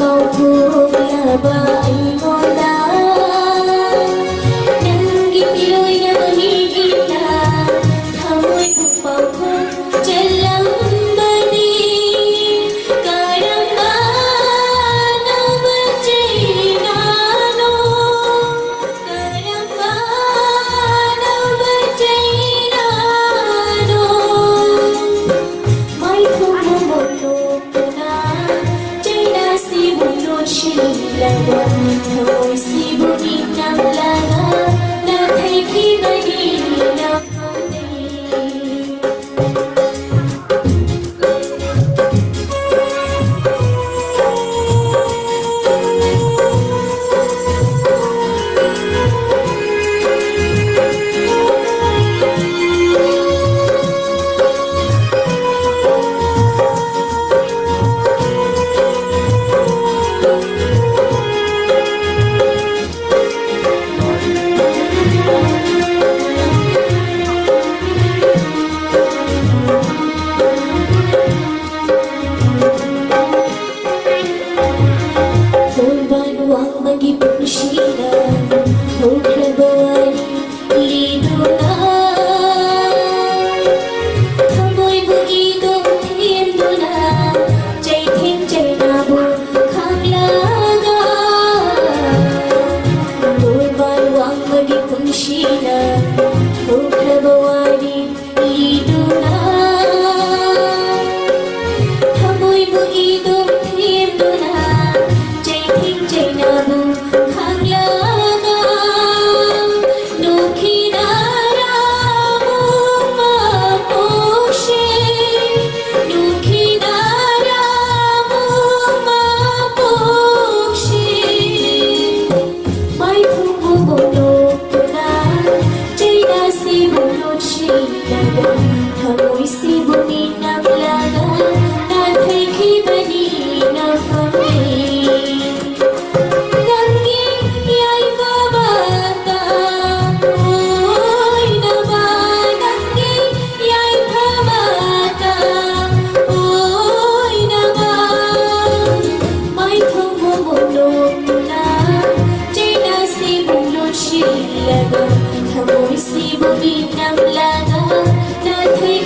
bao thuốc là bay mola nang gipiloi na mahigita thamoy kong bao kong jalang bani karamban ang bajay nano karamban ang bajay nano may tumumulog na jay nasibulot silaga thamoy sibunin ng laga na kay kinahin na Turbang magipagsinan Huwag lido na Thamoy bugidong tindo na Jay ting jay nabo kang laga Turbang magipagsinan Huwag lido na Thamoy bugidong tindo na Jay ting jay nabo kang laga no kinara mo mapokshi no kinara mo mapokshi may pumubulog na jay nasibulot silaga thamoy sibunin ng laga na kay kibanin ng pamilya Thamoy sibunin ng laga na kay